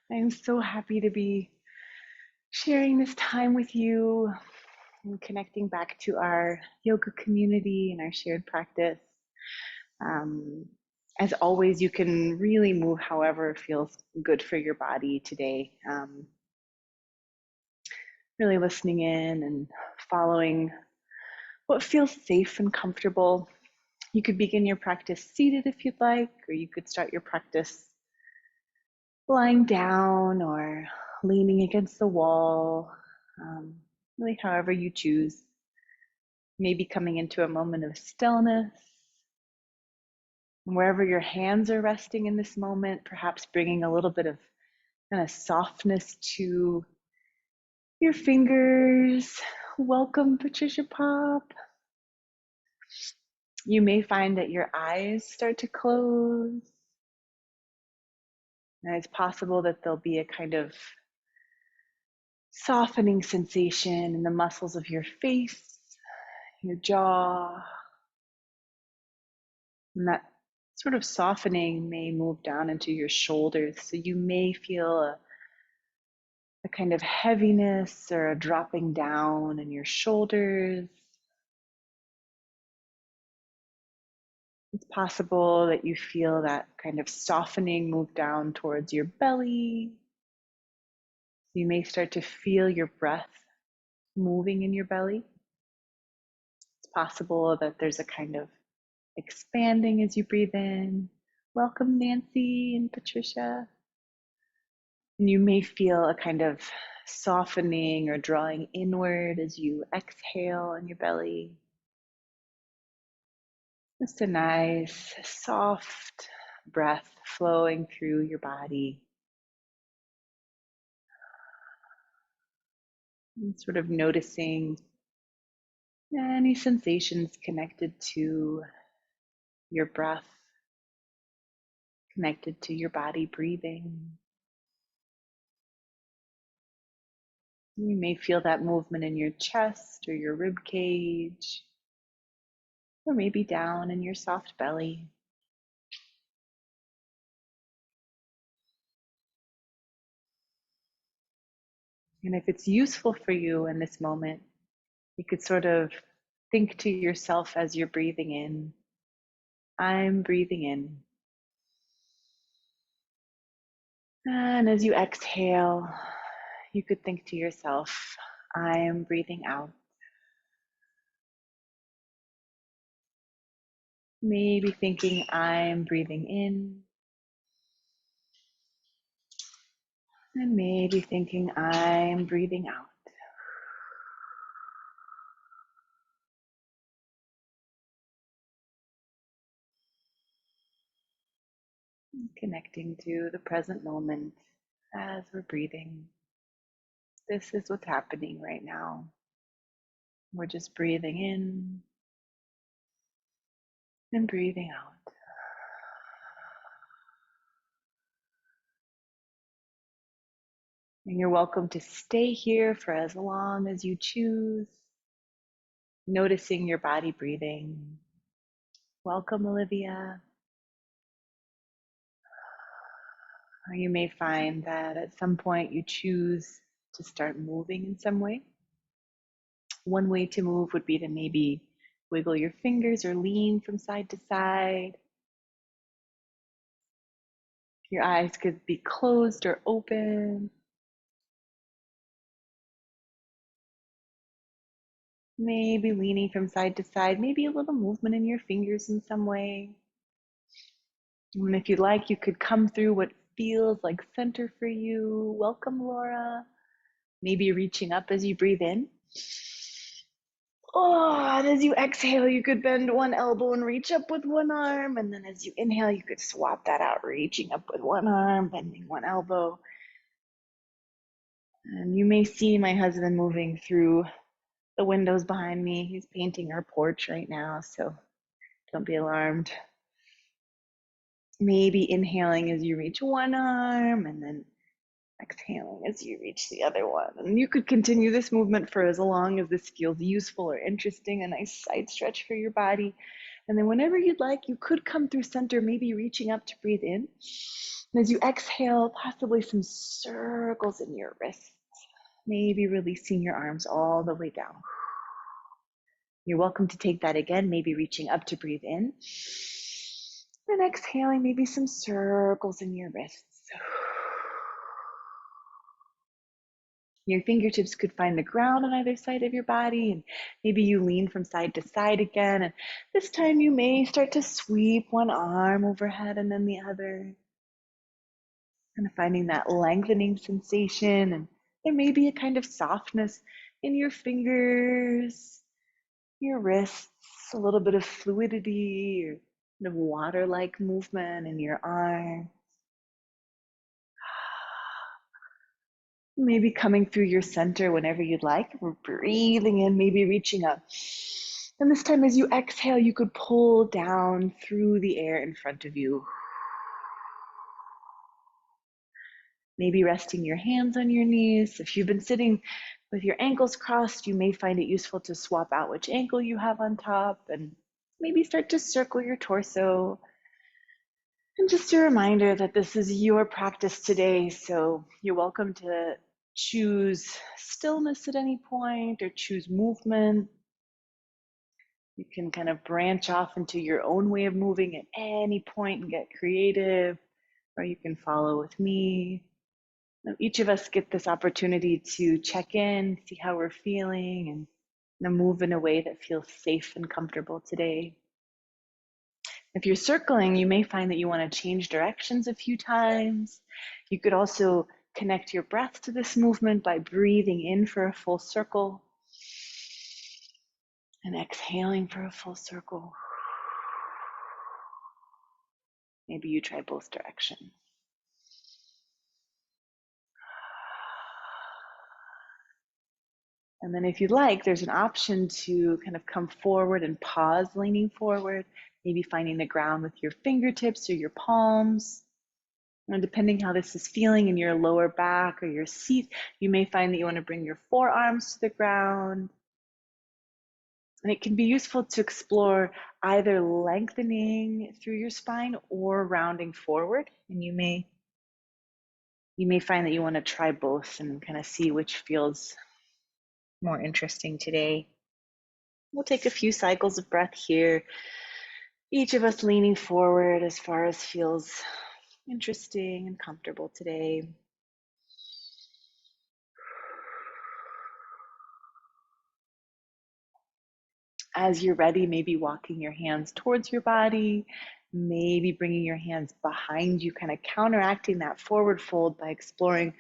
I'm so happy to be sharing this time with you and connecting back to our yoga community and our shared practice. Um, as always, you can really move however feels good for your body today. Really listening in and following what feels safe and comfortable. You could begin your practice seated if you'd like, or you could start your practice lying down or leaning against the wall, um, really however you choose. Maybe coming into a moment of stillness. And wherever your hands are resting in this moment, perhaps bringing a little bit of kind of softness to your fingers. Welcome, Patricia Pop. You may find that your eyes start to close. And it's possible that there'll be a kind of softening sensation in the muscles of your face, your jaw. And that sort of softening may move down into your shoulders. So you may feel a kind of heaviness or a dropping down in your shoulders. It's possible that you feel that kind of softening move down towards your belly. You may start to feel your breath moving in your belly. It's possible that there's a kind of expanding as you breathe in. Welcome, Nancy and Patricia. And you may feel a kind of softening or drawing inward as you exhale in your belly. Just a nice, soft breath flowing through your body. And sort of noticing any sensations connected to your breath, connected to your body breathing. You may feel that movement in your chest or your rib cage, or maybe down in your soft belly. And if it's useful for you in this moment, you could sort of think to yourself as you're breathing in, I'm breathing in. And as you exhale, you could think to yourself, I am breathing out. Maybe thinking I'm breathing in, and maybe thinking I'm breathing out. Connecting to the present moment as we're breathing. This is what's happening right now. We're just breathing in and breathing out. And you're welcome to stay here for as long as you choose, noticing your body breathing. Welcome, Olivia. Or you may find that at some point you choose to start moving in some way. One way to move would be to maybe wiggle your fingers or lean from side to side. Your eyes could be closed or open. Maybe leaning from side to side, maybe a little movement in your fingers in some way. And if you'd like, you could come through what feels like center for you. Welcome, Laura. Maybe reaching up as you breathe in. Oh, and as you exhale, you could bend one elbow and reach up with one arm. And then as you inhale, you could swap that out, reaching up with one arm, bending one elbow. And you may see my husband moving through the windows behind me. He's painting our porch right now, so don't be alarmed. Maybe inhaling as you reach one arm and then exhaling as you reach the other one. And you could continue this movement for as long as this feels useful or interesting, a nice side stretch for your body. And then whenever you'd like, you could come through center, maybe reaching up to breathe in. And as you exhale, possibly some circles in your wrists, maybe releasing your arms all the way down. You're welcome to take that again, maybe reaching up to breathe in. And exhaling, maybe some circles in your wrists. Your fingertips could find the ground on either side of your body, and maybe you lean from side to side again. And this time you may start to sweep one arm overhead and then the other. Kind of finding that lengthening sensation, and there may be a kind of softness in your fingers, your wrists, a little bit of fluidity or kind of water-like movement in your arm. Maybe coming through your center whenever you'd like. We're breathing in, maybe reaching up. And this time as you exhale, you could pull down through the air in front of you. Maybe resting your hands on your knees. If you've been sitting with your ankles crossed, you may find it useful to swap out which ankle you have on top and maybe start to circle your torso. And just a reminder that this is your practice today, so you're welcome to choose stillness at any point or choose movement. You can kind of branch off into your own way of moving at any point and get creative, or you can follow with me. Now, each of us get this opportunity to check in, see how we're feeling, and move in a way that feels safe and comfortable today. If you're circling, you may find that you want to change directions a few times. You could also connect your breath to this movement by breathing in for a full circle and exhaling for a full circle. Maybe you try both directions. And then if you'd like, there's an option to kind of come forward and pause, leaning forward, maybe finding the ground with your fingertips or your palms. And depending how this is feeling in your lower back or your seat, you may find that you want to bring your forearms to the ground. And it can be useful to explore either lengthening through your spine or rounding forward. And you may find that you want to try both and kind of see which feels more interesting today. We'll take a few cycles of breath here. Each of us leaning forward as far as feels interesting and comfortable today. As you're ready, maybe walking your hands towards your body, maybe bringing your hands behind you, kind of counteracting that forward fold by exploring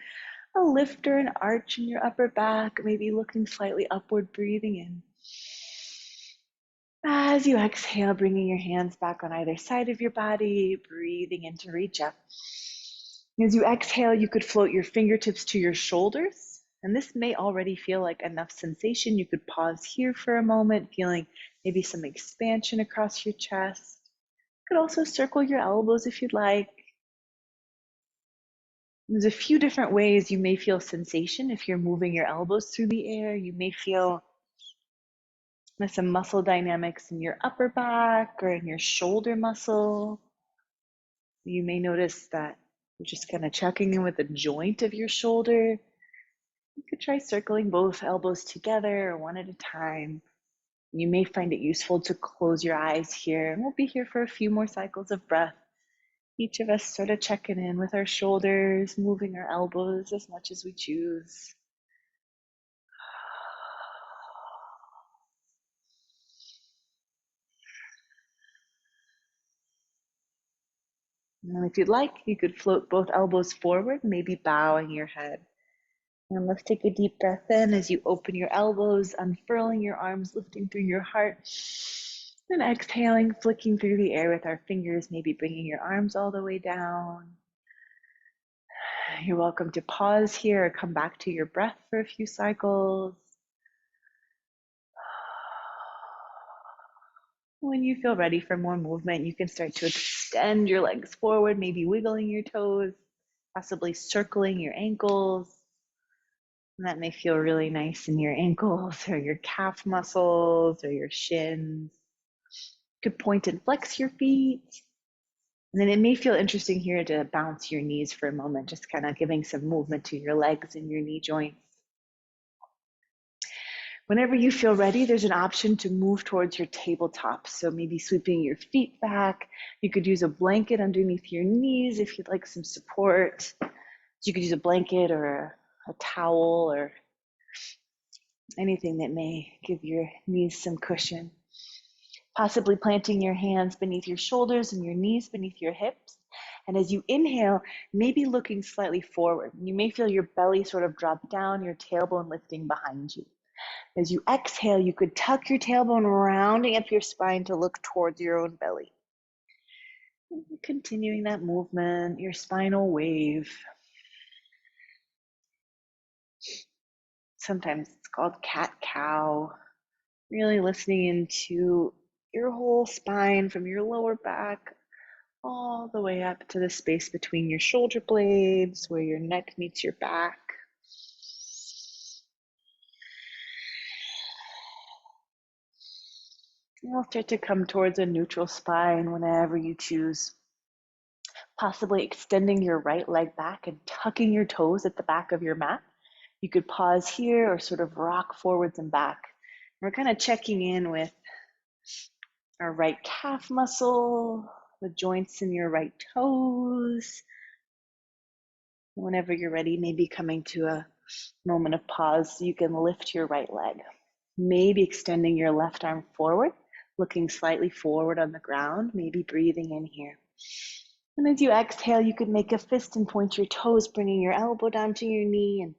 a lift or an arch in your upper back, maybe looking slightly upward, breathing in. As you exhale, bringing your hands back on either side of your body, breathing in to reach up. As you exhale, you could float your fingertips to your shoulders. And this may already feel like enough sensation. You could pause here for a moment, feeling maybe some expansion across your chest. You could also circle your elbows if you'd like. There's a few different ways you may feel sensation. If you're moving your elbows through the air, you may feel some muscle dynamics in your upper back or in your shoulder muscle. You may notice that you're just kind of checking in with the joint of your shoulder. You could try circling both elbows together or one at a time. You may find it useful to close your eyes here, and we'll be here for a few more cycles of breath. Each of us sort of checking in with our shoulders, moving our elbows as much as we choose. And if you'd like, you could float both elbows forward, maybe bowing your head. And let's take a deep breath in as you open your elbows, unfurling your arms, lifting through your heart. And exhaling, flicking through the air with our fingers, maybe bringing your arms all the way down. You're welcome to pause here or come back to your breath for a few cycles. When you feel ready for more movement, you can start to extend your legs forward, maybe wiggling your toes, possibly circling your ankles. And that may feel really nice in your ankles or your calf muscles or your shins. You could point and flex your feet. And then it may feel interesting here to bounce your knees for a moment, just kind of giving some movement to your legs and your knee joints. Whenever you feel ready, there's an option to move towards your tabletop. So maybe sweeping your feet back. You could use a blanket underneath your knees if you'd like some support. You could use a blanket or a towel or anything that may give your knees some cushion. Possibly planting your hands beneath your shoulders and your knees beneath your hips. And as you inhale, maybe looking slightly forward. You may feel your belly sort of drop down, your tailbone lifting behind you. As you exhale, you could tuck your tailbone, rounding up your spine to look towards your own belly. And continuing that movement, your spinal wave. Sometimes it's called cat-cow. Really listening into your whole spine from your lower back all the way up to the space between your shoulder blades where your neck meets your back. You'll start to come towards a neutral spine whenever you choose. Possibly extending your right leg back and tucking your toes at the back of your mat. You could pause here or sort of rock forwards and back. We're kind of checking in with our right calf muscle, the joints in your right toes. Whenever you're ready, maybe coming to a moment of pause so you can lift your right leg. Maybe extending your left arm forward, looking slightly forward on the ground, maybe breathing in here. And as you exhale, you could make a fist and point your toes, bringing your elbow down to your knee and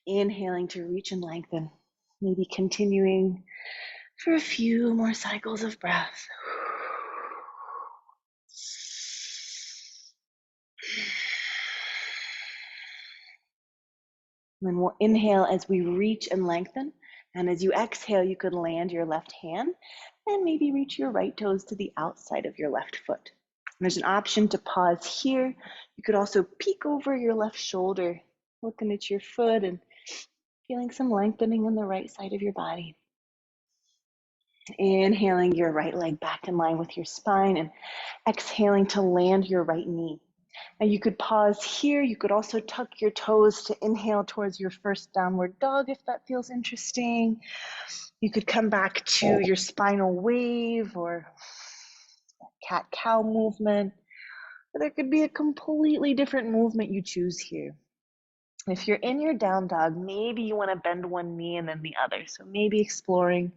inhaling to reach and lengthen. Maybe continuing for a few more cycles of breath. Then we'll inhale as we reach and lengthen. And as you exhale, you could land your left hand and maybe reach your right toes to the outside of your left foot. And there's an option to pause here. You could also peek over your left shoulder, looking at your foot and feeling some lengthening on the right side of your body. Inhaling your right leg back in line with your spine and exhaling to land your right knee. Now you could pause here. You could also tuck your toes to inhale towards your first downward dog if that feels interesting. You could come back to your spinal wave or cat-cow movement. Or there could be a completely different movement you choose here. If you're in your down dog, maybe you want to bend one knee and then the other. So maybe exploring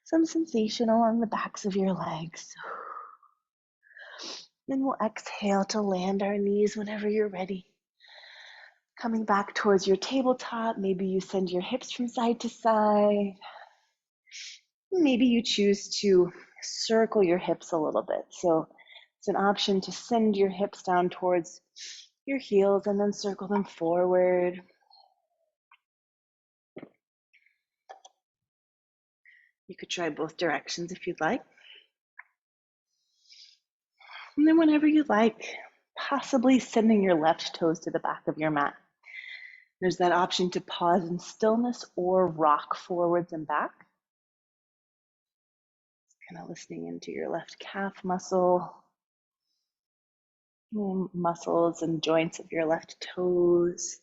some sensation along the backs of your legs. Then we'll exhale to land our knees whenever you're ready. Coming back towards your tabletop, maybe you send your hips from side to side. Maybe you choose to circle your hips a little bit. So it's an option to send your hips down towards your heels and then circle them forward. You could try both directions if you'd like. And then whenever you like, possibly sending your left toes to the back of your mat. There's that option to pause in stillness or rock forwards and back. Kind of listening into your left calf muscles and joints of your left toes.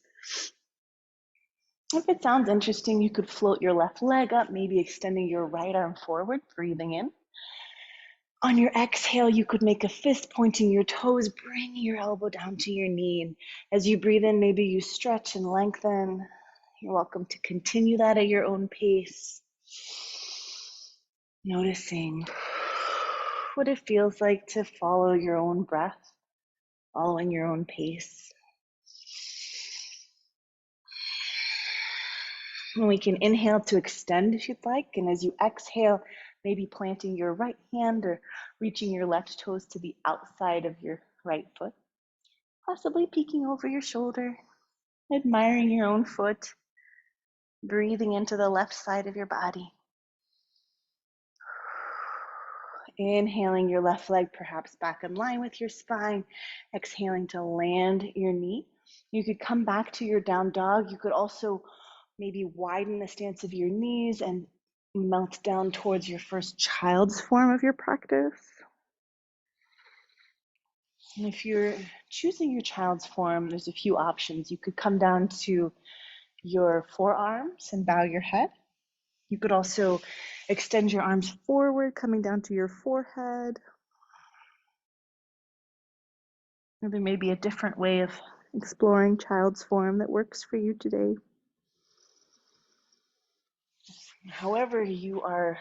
If it sounds interesting, you could float your left leg up, maybe extending your right arm forward, breathing in. On your exhale, you could make a fist pointing your toes, bring your elbow down to your knee. And as you breathe in, maybe you stretch and lengthen. You're welcome to continue that at your own pace. Noticing what it feels like to follow your own breath, following your own pace. And we can inhale to extend if you'd like. And as you exhale, maybe planting your right hand or reaching your left toes to the outside of your right foot. Possibly peeking over your shoulder, admiring your own foot, breathing into the left side of your body. Inhaling your left leg perhaps back in line with your spine. Exhaling to land your knee. You could come back to your down dog. You could also maybe widen the stance of your knees and melt down towards your first child's form of your practice. And if you're choosing your child's form, there's a few options. You could come down to your forearms and bow your head. You could also extend your arms forward, coming down to your forehead. Or there may be a different way of exploring child's form that works for you today. However you are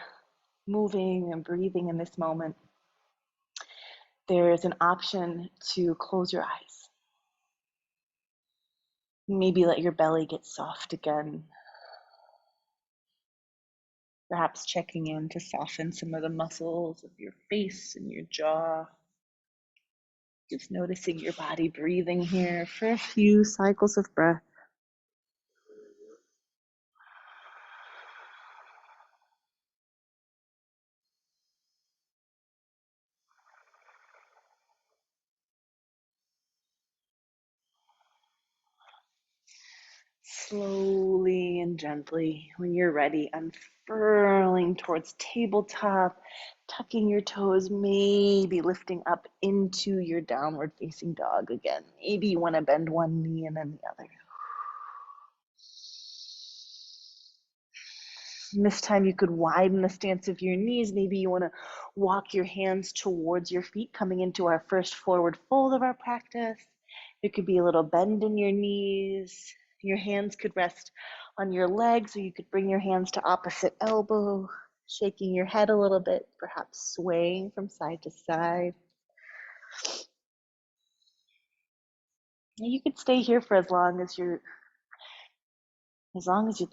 moving and breathing in this moment, there is an option to close your eyes. Maybe let your belly get soft again. Perhaps checking in to soften some of the muscles of your face and your jaw. Just noticing your body breathing here for a few cycles of breath. Slowly and gently, when you're ready, unfurling towards tabletop, tucking your toes, maybe lifting up into your downward facing dog again. Maybe you want to bend one knee and then the other. And this time you could widen the stance of your knees. Maybe you want to walk your hands towards your feet, coming into our first forward fold of our practice. There could be a little bend in your knees. Your hands could rest on your legs, or you could bring your hands to opposite elbow, shaking your head a little bit, perhaps swaying from side to side. And you could stay here for as long as you'd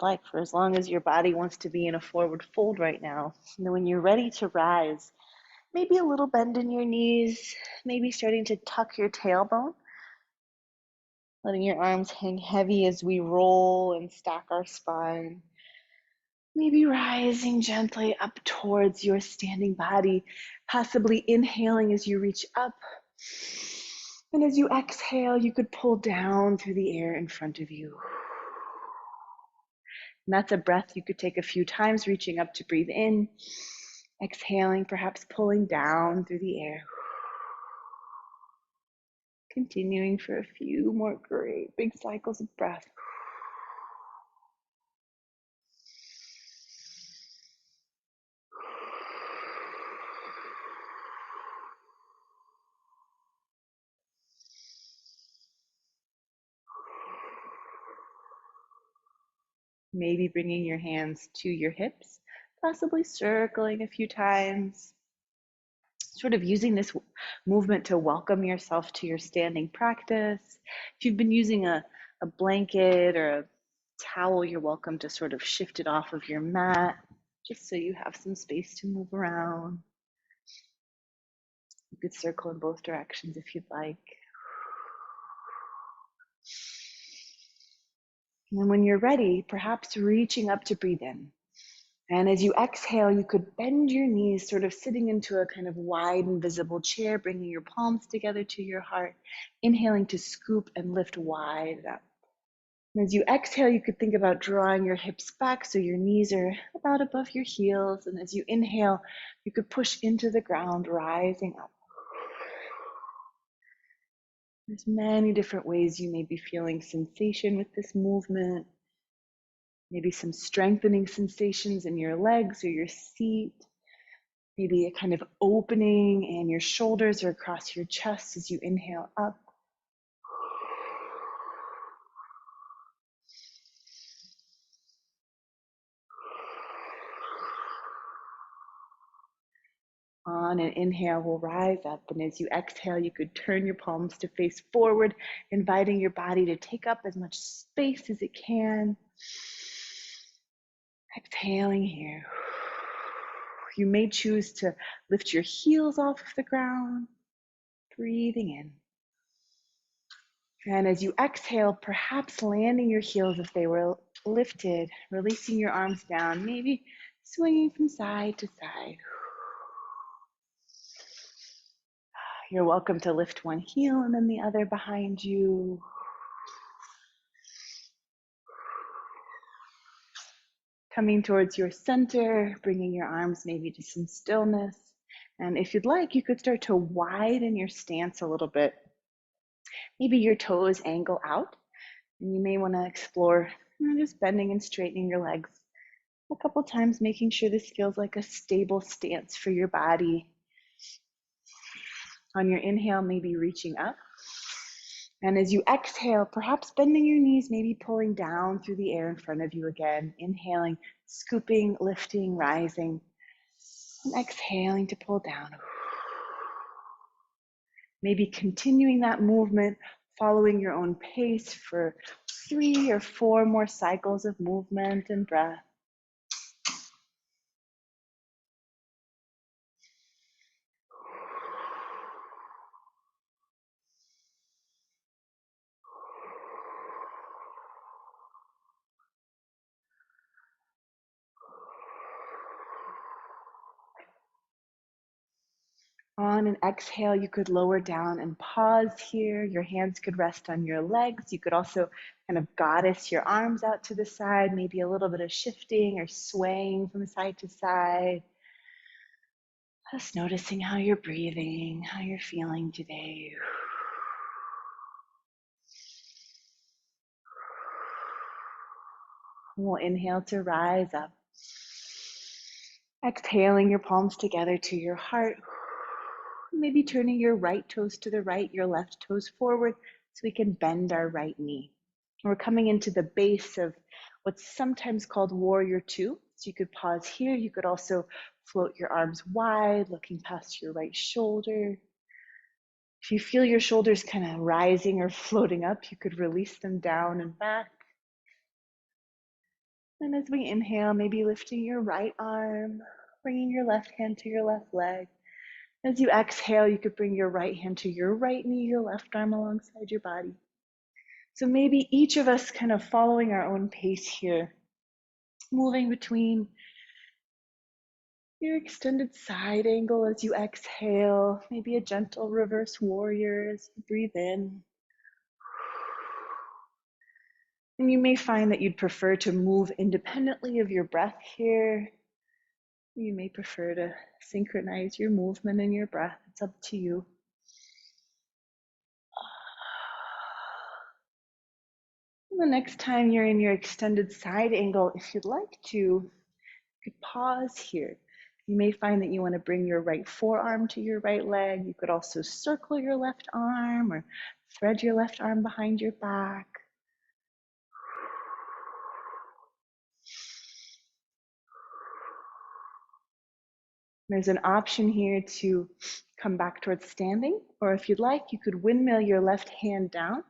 like, for as long as your body wants to be in a forward fold right now. And then when you're ready to rise, maybe a little bend in your knees, maybe starting to tuck your tailbone, letting your arms hang heavy as we roll and stack our spine. Maybe rising gently up towards your standing body, possibly inhaling as you reach up. And as you exhale, you could pull down through the air in front of you. And that's a breath you could take a few times, reaching up to breathe in, exhaling, perhaps pulling down through the air. Continuing for a few more great big cycles of breath. Maybe bringing your hands to your hips, possibly circling a few times, sort of using this movement to welcome yourself to your standing practice. If you've been using a blanket or a towel, you're welcome to sort of shift it off of your mat, just so you have some space to move around. You could circle in both directions if you'd like. And when you're ready, perhaps reaching up to breathe in. And as you exhale, you could bend your knees, sort of sitting into a kind of wide and visible chair, bringing your palms together to your heart, inhaling to scoop and lift wide up. And as you exhale, you could think about drawing your hips back so your knees are about above your heels. And as you inhale, you could push into the ground, rising up. There's many different ways you may be feeling sensation with this movement. Maybe some strengthening sensations in your legs or your seat. Maybe a kind of opening in your shoulders or across your chest as you inhale up. On an inhale, we'll rise up. And as you exhale, you could turn your palms to face forward, inviting your body to take up as much space as it can. Exhaling here. You may choose to lift your heels off of the ground, breathing in. And as you exhale, perhaps landing your heels if they were lifted, releasing your arms down, maybe swinging from side to side. You're welcome to lift one heel and then the other behind you. Coming towards your center, bringing your arms maybe to some stillness. And if you'd like, you could start to widen your stance a little bit. Maybe your toes angle out, and you may want to explore just bending and straightening your legs a couple times, making sure this feels like a stable stance for your body. On your inhale, maybe reaching up. And as you exhale, perhaps bending your knees, maybe pulling down through the air in front of you again. Inhaling, scooping, lifting, rising. And exhaling to pull down. Maybe continuing that movement, following your own pace for 3 or 4 more cycles of movement and breath. On an exhale, you could lower down and pause here. Your hands could rest on your legs. You could also kind of goddess your arms out to the side, maybe a little bit of shifting or swaying from side to side. Just noticing how you're breathing, how you're feeling today. We'll inhale to rise up. Exhaling your palms together to your heart. Maybe turning your right toes to the right, your left toes forward, so we can bend our right knee. We're coming into the base of what's sometimes called Warrior Two. So you could pause here. You could also float your arms wide, looking past your right shoulder. If you feel your shoulders kind of rising or floating up, you could release them down and back. And as we inhale, maybe lifting your right arm, bringing your left hand to your left leg. As you exhale, you could bring your right hand to your right knee, your left arm alongside your body. So maybe each of us kind of following our own pace here, moving between your extended side angle as you exhale, maybe a gentle reverse warrior as you breathe in. And you may find that you'd prefer to move independently of your breath here. You may prefer to synchronize your movement and your breath. It's up to you. The next time you're in your extended side angle, if you'd like to, you could pause here. You may find that you want to bring your right forearm to your right leg. You could also circle your left arm or thread your left arm behind your back. There's an option here to come back towards standing, or if you'd like, you could windmill your left hand down,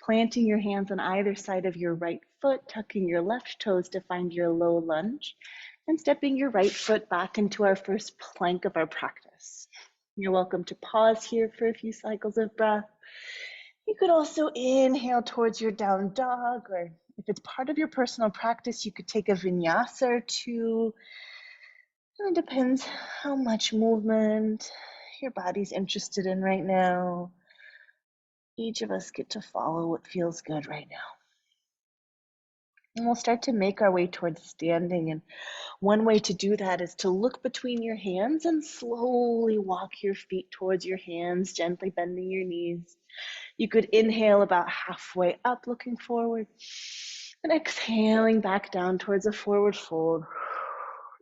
planting your hands on either side of your right foot, tucking your left toes to find your low lunge, and stepping your right foot back into our first plank of our practice. You're welcome to pause here for a few cycles of breath. You could also inhale towards your down dog, or if it's part of your personal practice, you could take a vinyasa or two. It depends how much movement your body's interested in right now. Each of us get to follow what feels good right now. And we'll start to make our way towards standing. And one way to do that is to look between your hands and slowly walk your feet towards your hands, gently bending your knees. You could inhale about halfway up, looking forward, and exhaling back down towards a forward fold.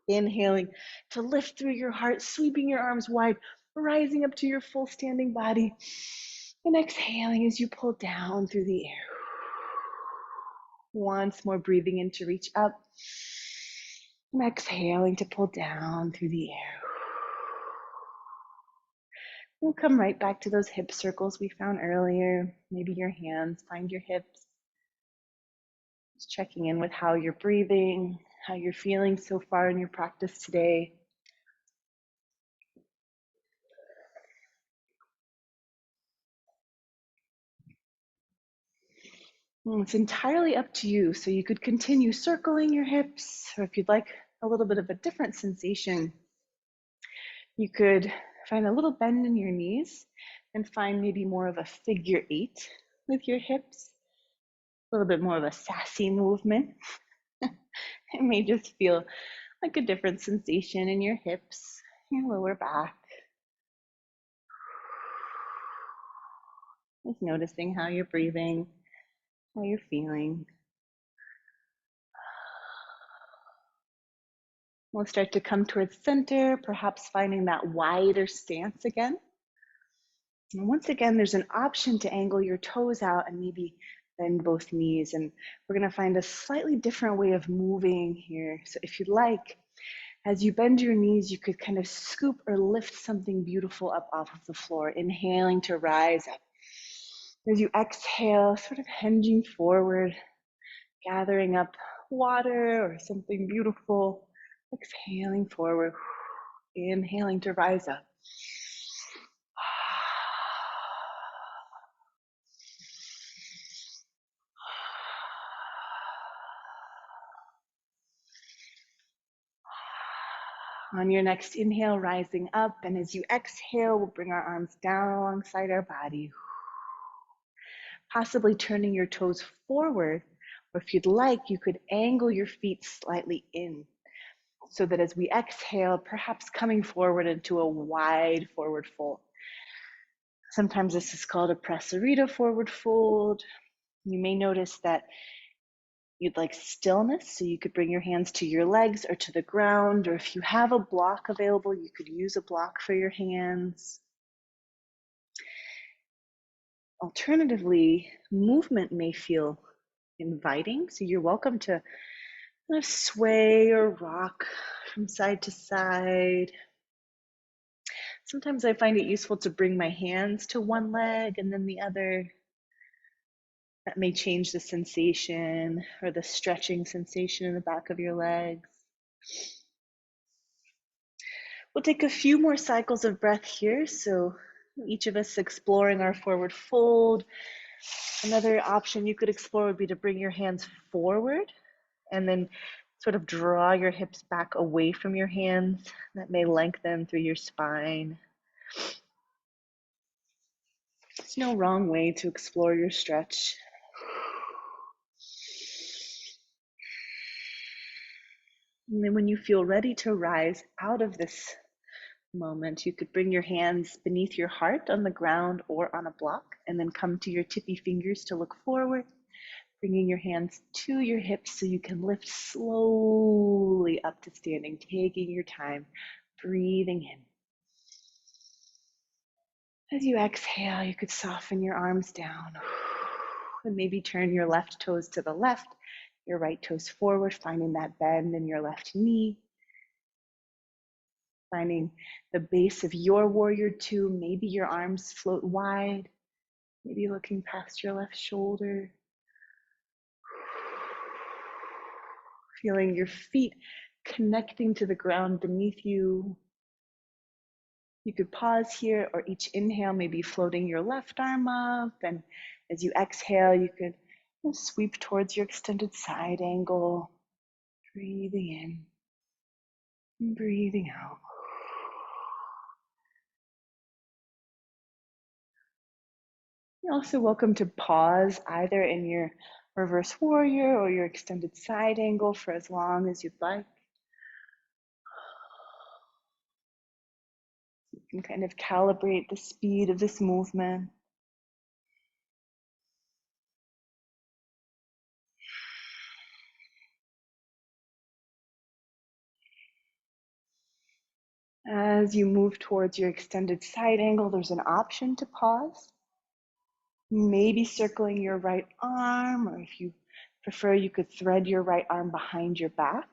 Inhaling to lift through your heart, sweeping your arms wide, rising up to your full standing body. And exhaling as you pull down through the air. Once more, breathing in to reach up. And exhaling to pull down through the air. We'll come right back to those hip circles we found earlier. Maybe your hands find your hips. Just checking in with how you're breathing, how you're feeling so far in your practice today. It's entirely up to you. So you could continue circling your hips, or if you'd like a little bit of a different sensation, you could find a little bend in your knees and find maybe more of a figure 8 with your hips, a little bit more of a sassy movement. It may just feel like a different sensation in your hips, your lower back. Just noticing how you're breathing, how you're feeling. We'll start to come towards center, perhaps finding that wider stance again. And once again, there's an option to angle your toes out and maybe bend both knees. And we're going to find a slightly different way of moving here. So if you'd like, as you bend your knees, you could kind of scoop or lift something beautiful up off of the floor, inhaling to rise up. As you exhale, sort of hinging forward, gathering up water or something beautiful, exhaling forward, inhaling to rise up. On your next inhale, rising up, and as you exhale, we'll bring our arms down alongside our body, possibly turning your toes forward, or if you'd like, you could angle your feet slightly in, so that as we exhale, perhaps coming forward into a wide forward fold. Sometimes this is called a prasarita forward fold. You may notice that you'd like stillness, so you could bring your hands to your legs or to the ground, or if you have a block available, you could use a block for your hands. Alternatively, movement may feel inviting, so you're welcome to kind of sway or rock from side to side. Sometimes I find it useful to bring my hands to one leg and then the other. That may change the sensation or the stretching sensation in the back of your legs. We'll take a few more cycles of breath here. So each of us exploring our forward fold. Another option you could explore would be to bring your hands forward and then sort of draw your hips back away from your hands. That may lengthen through your spine. There's no wrong way to explore your stretch. And then when you feel ready to rise out of this moment, you could bring your hands beneath your heart on the ground or on a block, and then come to your tippy fingers to look forward, bringing your hands to your hips so you can lift slowly up to standing, taking your time, breathing in. As you exhale, you could soften your arms down and maybe turn your left toes to the left, your right toes forward, finding that bend in your left knee. Finding the base of your warrior two, maybe your arms float wide, maybe looking past your left shoulder. Feeling your feet connecting to the ground beneath you. You could pause here, or each inhale, maybe floating your left arm up, and as you exhale, you could sweep towards your extended side angle, breathing in and breathing out. You're also welcome to pause either in your reverse warrior or your extended side angle for as long as you'd like. You can kind of calibrate the speed of this movement. As you move towards your extended side angle, there's an option to pause. Maybe circling your right arm, or if you prefer, you could thread your right arm behind your back.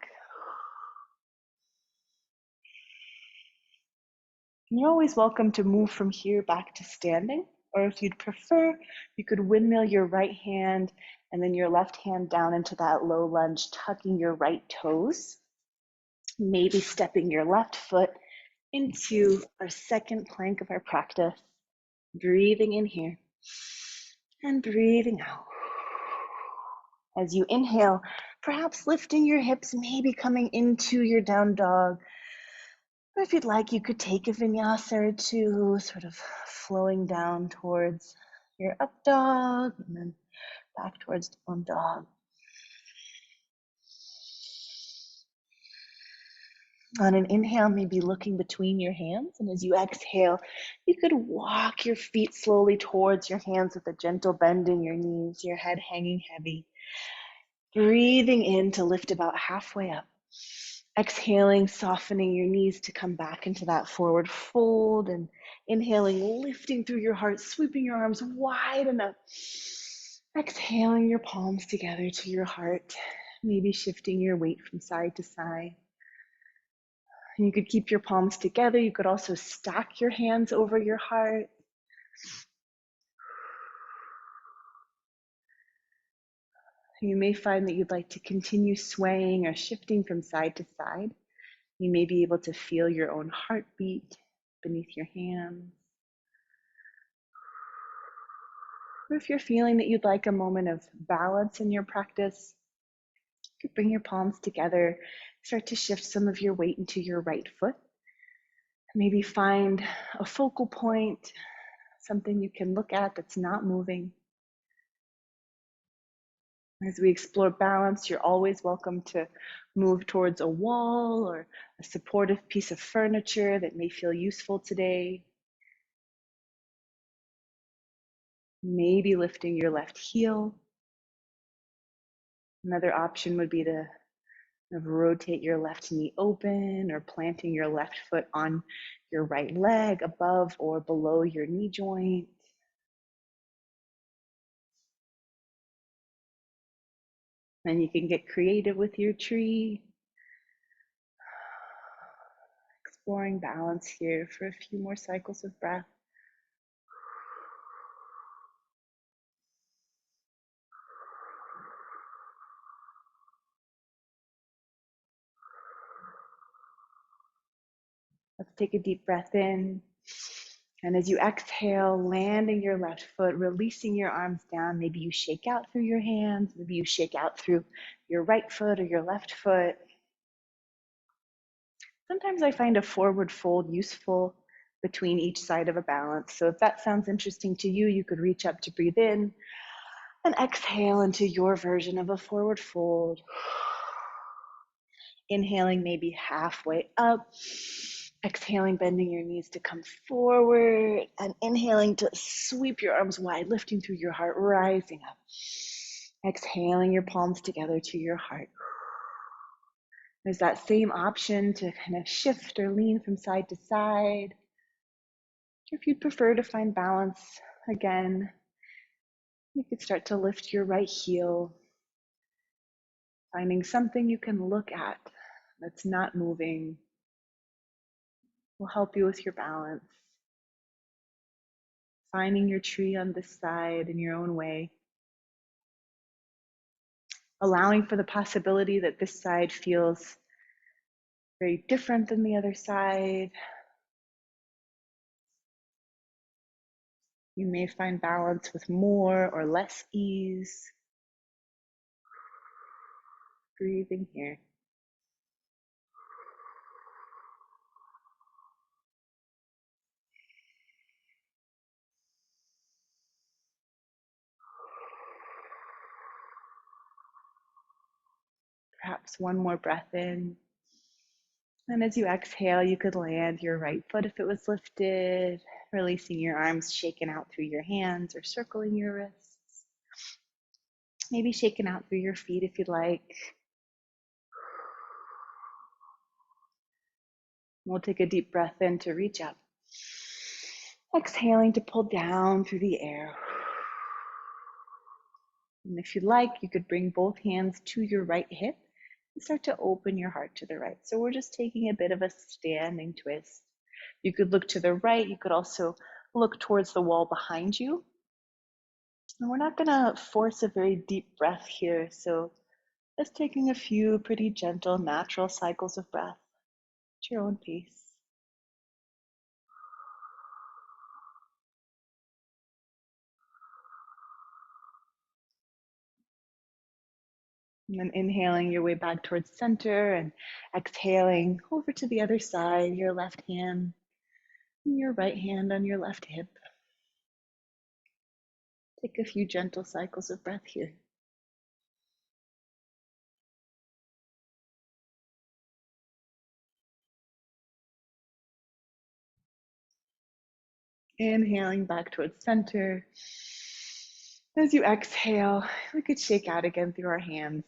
And you're always welcome to move from here back to standing, or if you'd prefer, you could windmill your right hand and then your left hand down into that low lunge, tucking your right toes, maybe stepping your left foot into our second plank of our practice, breathing in here and breathing out. As you inhale, perhaps lifting your hips, maybe coming into your down dog. Or if you'd like, you could take a vinyasa or two, sort of flowing down towards your up dog and then back towards down dog. On an inhale, maybe looking between your hands. And as you exhale, you could walk your feet slowly towards your hands with a gentle bend in your knees, your head hanging heavy. Breathing in to lift about halfway up. Exhaling, softening your knees to come back into that forward fold, and inhaling, lifting through your heart, sweeping your arms wide enough. Exhaling your palms together to your heart, maybe shifting your weight from side to side. And you could keep your palms together. You could also stack your hands over your heart. You may find that you'd like to continue swaying or shifting from side to side. You may be able to feel your own heartbeat beneath your hands. Or if you're feeling that you'd like a moment of balance in your practice, you could bring your palms together, start to shift some of your weight into your right foot. Maybe find a focal point, something you can look at that's not moving. As we explore balance, you're always welcome to move towards a wall or a supportive piece of furniture that may feel useful today. Maybe lifting your left heel. Another option would be to rotate your left knee open or planting your left foot on your right leg above or below your knee joint. Then you can get creative with your tree. Exploring balance here for a few more cycles of breath. Let's take a deep breath in. And as you exhale, landing your left foot, releasing your arms down. Maybe you shake out through your hands. Maybe you shake out through your right foot or your left foot. Sometimes I find a forward fold useful between each side of a balance. So if that sounds interesting to you, you could reach up to breathe in and exhale into your version of a forward fold. Inhaling maybe halfway up. Exhaling, bending your knees to come forward, and inhaling to sweep your arms wide, lifting through your heart, rising up. Exhaling your palms together to your heart. There's that same option to kind of shift or lean from side to side. If you'd prefer to find balance, again, you could start to lift your right heel, finding something you can look at that's not moving will help you with your balance. Finding your tree on this side in your own way. Allowing for the possibility that this side feels very different than the other side. You may find balance with more or less ease. Breathing here. Perhaps one more breath in. And as you exhale, you could land your right foot if it was lifted, releasing your arms, shaken out through your hands or circling your wrists. Maybe shaken out through your feet if you'd like. We'll take a deep breath in to reach up. Exhaling to pull down through the air. And if you'd like, you could bring both hands to your right hip and start to open your heart to the right. So we're just taking a bit of a standing twist. You could look to the right. You could also look towards the wall behind you. And we're not going to force a very deep breath here. So just taking a few pretty gentle, natural cycles of breath at your own pace. And then inhaling your way back towards center and exhaling over to the other side, your left hand and your right hand on your left hip. Take a few gentle cycles of breath here. Inhaling back towards center. As you exhale, we could shake out again through our hands.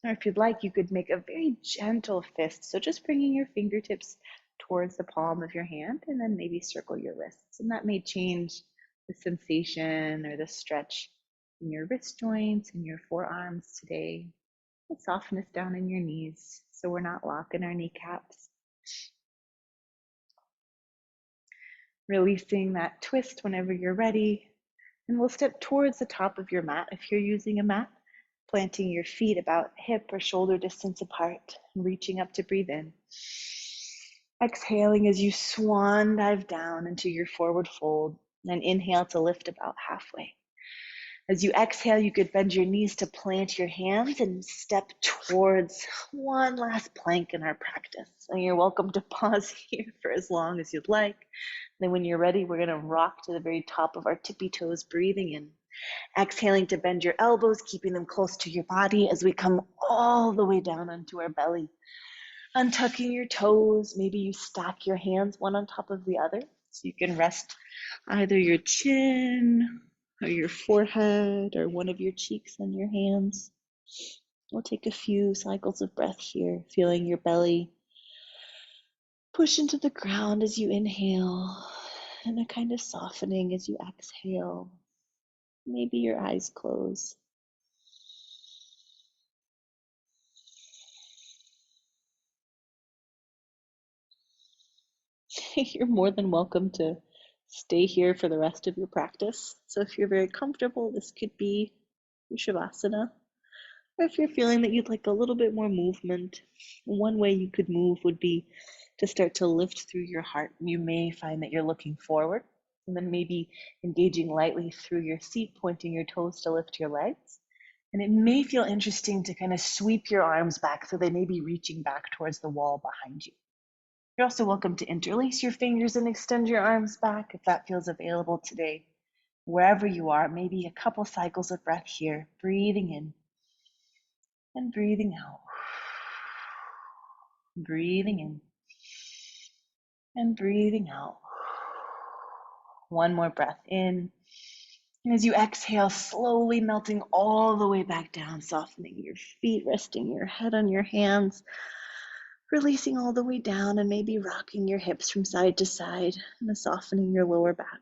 Or if you'd like, you could make a very gentle fist. So just bringing your fingertips towards the palm of your hand and then maybe circle your wrists. And that may change the sensation or the stretch in your wrist joints and your forearms today. The softness down in your knees so we're not locking our kneecaps. Releasing that twist whenever you're ready. And we'll step towards the top of your mat if you're using a mat, planting your feet about hip or shoulder distance apart and reaching up to breathe in. Exhaling as you swan dive down into your forward fold and inhale to lift about halfway. As you exhale, you could bend your knees to plant your hands and step towards one last plank in our practice. And you're welcome to pause here for as long as you'd like. Then when you're ready, we're gonna rock to the very top of our tippy toes, breathing in. Exhaling to bend your elbows, keeping them close to your body as we come all the way down onto our belly. Untucking your toes, maybe you stack your hands one on top of the other so you can rest either your chin or your forehead or one of your cheeks on your hands. We'll take a few cycles of breath here, feeling your belly push into the ground as you inhale and a kind of softening as you exhale. Maybe your eyes close. You're more than welcome to stay here for the rest of your practice. So if you're very comfortable, this could be your Shavasana. Or if you're feeling that you'd like a little bit more movement, one way you could move would be to start to lift through your heart. You may find that you're looking forward and then maybe engaging lightly through your seat, pointing your toes to lift your legs. And it may feel interesting to kind of sweep your arms back so they may be reaching back towards the wall behind you. You're also welcome to interlace your fingers and extend your arms back if that feels available today. Wherever you are, maybe a couple cycles of breath here, breathing in and breathing out. Breathing in and breathing out. One more breath in. And as you exhale, slowly melting all the way back down, softening your feet, resting your head on your hands, releasing all the way down and maybe rocking your hips from side to side and softening your lower back.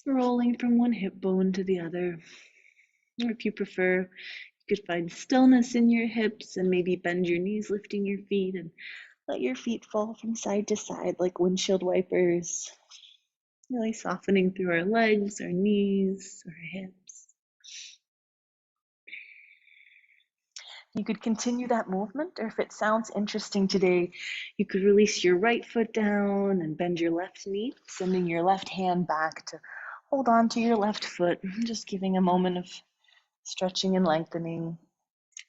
Rolling from one hip bone to the other. Or if you prefer, you could find stillness in your hips and maybe bend your knees, lifting your feet and let your feet fall from side to side like windshield wipers. Really softening through our legs, our knees, our hips. You could continue that movement, or if it sounds interesting today, you could release your right foot down and bend your left knee, sending your left hand back to hold on to your left foot, just giving a moment of stretching and lengthening.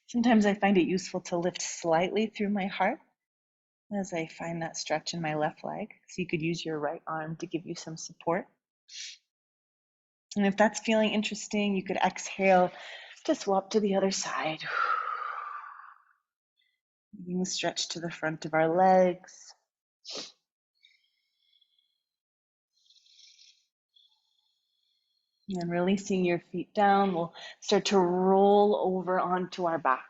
Sometimes I find it useful to lift slightly through my heart as I find that stretch in my left leg. So you could use your right arm to give you some support. And if that's feeling interesting, you could exhale to swap to the other side. Bringing the stretch to the front of our legs. And releasing your feet down, we'll start to roll over onto our back.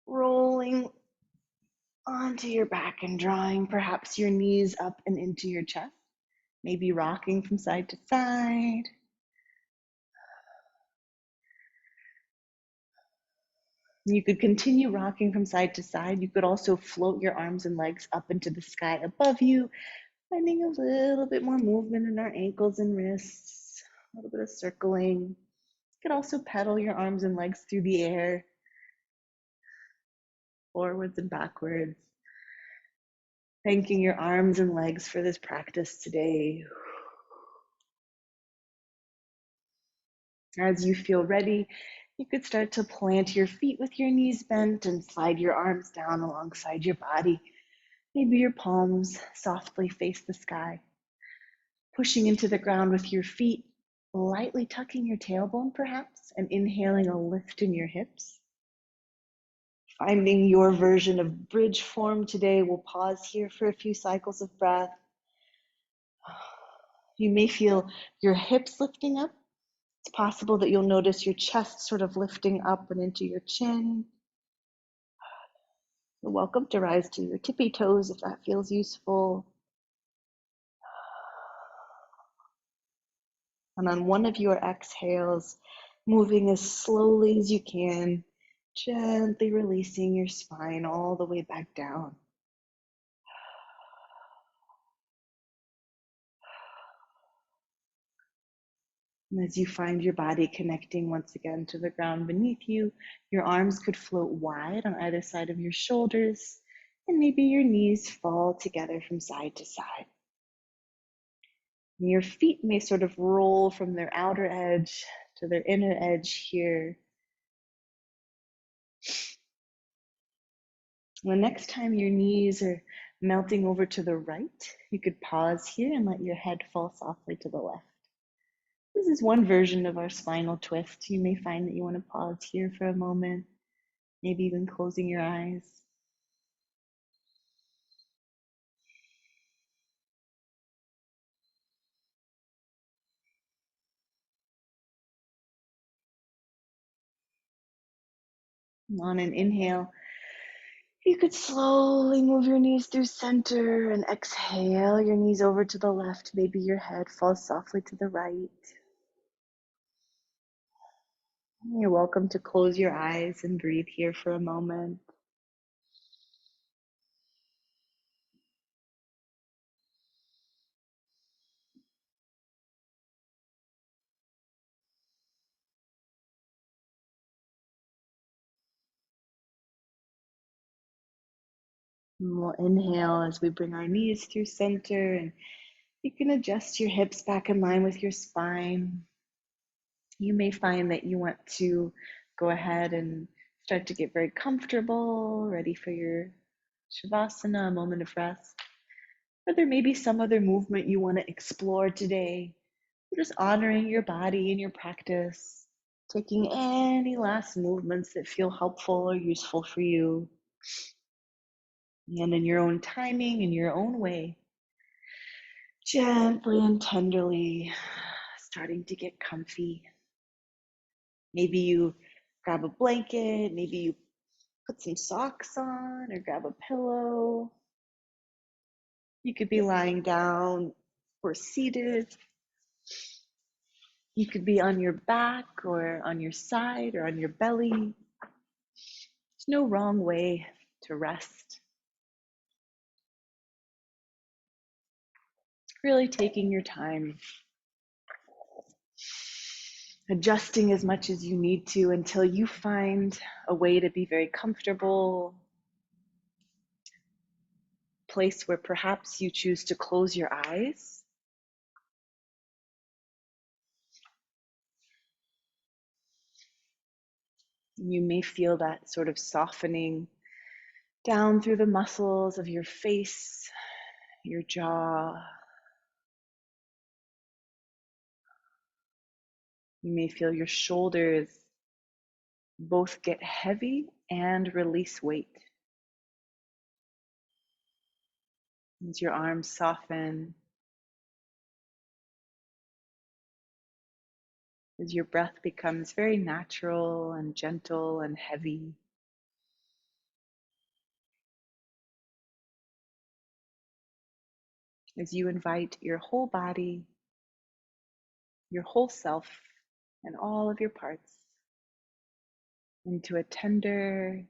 Rolling onto your back and drawing perhaps your knees up and into your chest. Maybe rocking from side to side. You could continue rocking from side to side. You could also float your arms and legs up into the sky above you, finding a little bit more movement in our ankles and wrists, a little bit of circling. You could also pedal your arms and legs through the air, forwards and backwards. Thanking your arms and legs for this practice today. As you feel ready, you could start to plant your feet with your knees bent and slide your arms down alongside your body. Maybe your palms softly face the sky. Pushing into the ground with your feet, lightly tucking your tailbone perhaps, and inhaling a lift in your hips. Finding your version of bridge form today, we'll pause here for a few cycles of breath. You may feel your hips lifting up. It's possible that you'll notice your chest sort of lifting up and into your chin. You're welcome to rise to your tippy toes if that feels useful. And on one of your exhales, moving as slowly as you can, gently releasing your spine all the way back down. And as you find your body connecting once again to the ground beneath you, your arms could float wide on either side of your shoulders, and maybe your knees fall together from side to side. And your feet may sort of roll from their outer edge to their inner edge here. The next time your knees are melting over to the right, you could pause here and let your head fall softly to the left. This is one version of our spinal twist. You may find that you want to pause here for a moment, maybe even closing your eyes. On an inhale, you could slowly move your knees through center and exhale your knees over to the left. Maybe your head falls softly to the right. You're welcome to close your eyes and breathe here for a moment. And we'll inhale as we bring our knees through center, and you can adjust your hips back in line with your spine. You may find that you want to go ahead and start to get very comfortable, ready for your Shavasana, a moment of rest. Or there may be some other movement you want to explore today. Just honoring your body and your practice, taking any last movements that feel helpful or useful for you. And in your own timing, in your own way, gently and tenderly starting to get comfy. Maybe you grab a blanket, maybe you put some socks on or grab a pillow. You could be lying down or seated. You could be on your back or on your side or on your belly. There's no wrong way to rest. Really taking your time, adjusting as much as you need to until you find a way to be very comfortable, place where perhaps you choose to close your eyes. You may feel that sort of softening down through the muscles of your face, your jaw. You may feel your shoulders both get heavy and release weight. As your arms soften, as your breath becomes very natural and gentle and heavy. As you invite your whole body, your whole self, and all of your parts into a tender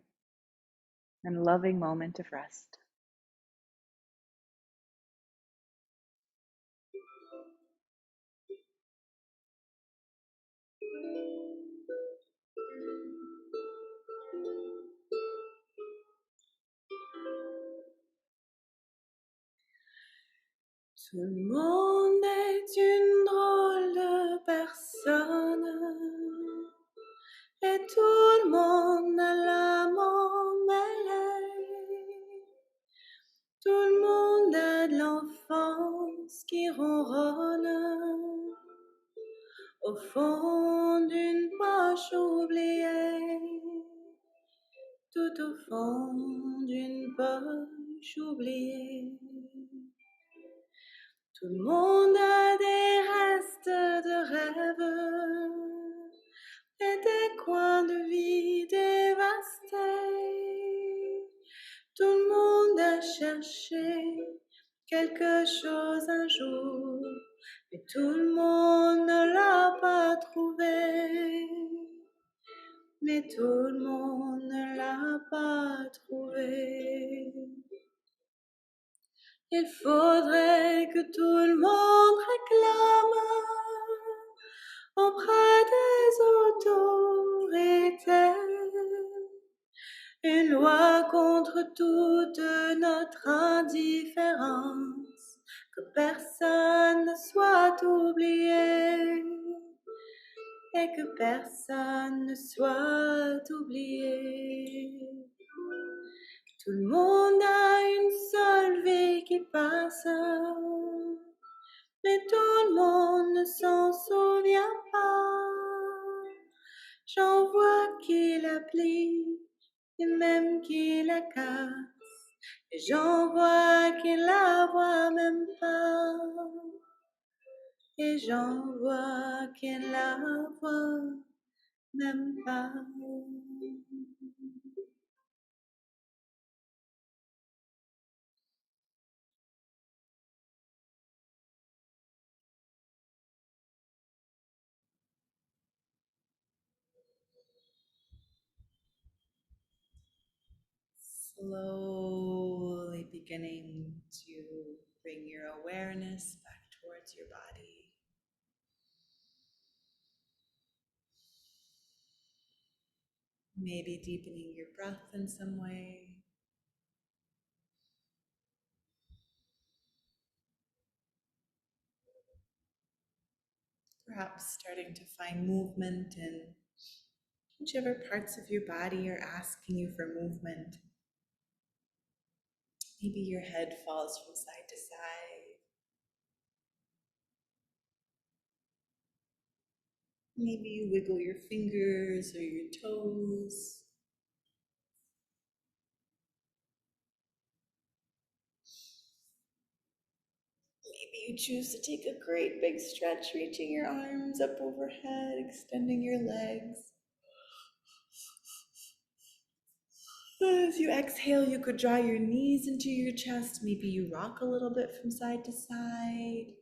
and loving moment of rest. Tout le monde est une drôle de personne et tout le monde a l'âme emmêlée. Tout le monde a de l'enfance qui ronronne au fond d'une poche oubliée. tout au fond d'une poche oubliée. Tout le monde a des restes de rêves et des coins de vie dévastés. Tout le monde a cherché quelque chose un jour, mais tout le monde ne l'a pas trouvé. Mais tout le monde ne l'a pas trouvé. Il faudrait que tout le monde réclame auprès des autorités une loi contre toute notre indifférence, que personne ne soit oublié et que personne ne soit oublié. Tout le monde a une seule vie qui passe, mais tout le monde ne s'en souvient pas. J'en vois qui la plie et même qui la casse, et j'en vois qui la voit même pas, et j'en vois qui la voit même pas. Slowly beginning to bring your awareness back towards your body. Maybe deepening your breath in some way. Perhaps starting to find movement in whichever parts of your body are asking you for movement. Maybe your head falls from side to side. Maybe you wiggle your fingers or your toes. Maybe you choose to take a great big stretch, reaching your arms up overhead, extending your legs. As you exhale, you could draw your knees into your chest. Maybe you rock a little bit from side to side.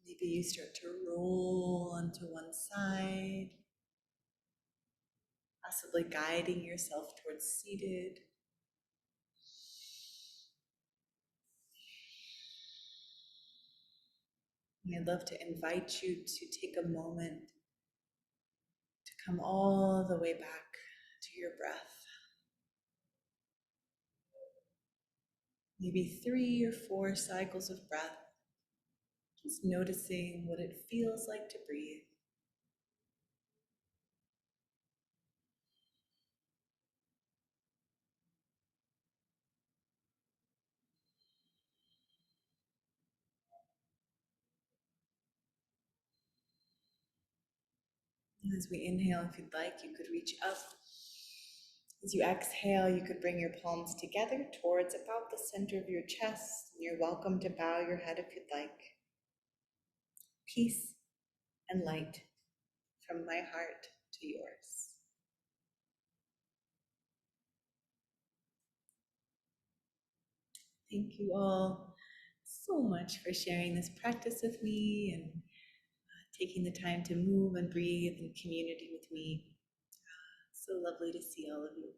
Maybe you start to roll onto one side, possibly guiding yourself towards seated. And I'd love to invite you to take a moment to come all the way back to your breath. Maybe 3 or 4 cycles of breath, just noticing what it feels like to breathe. And as we inhale, if you'd like, you could reach up. As you exhale, you could bring your palms together towards about the center of your chest. And you're welcome to bow your head if you'd like. Peace and light from my heart to yours. Thank you all so much for sharing this practice with me and taking the time to move and breathe in community with me. So lovely to see all of you.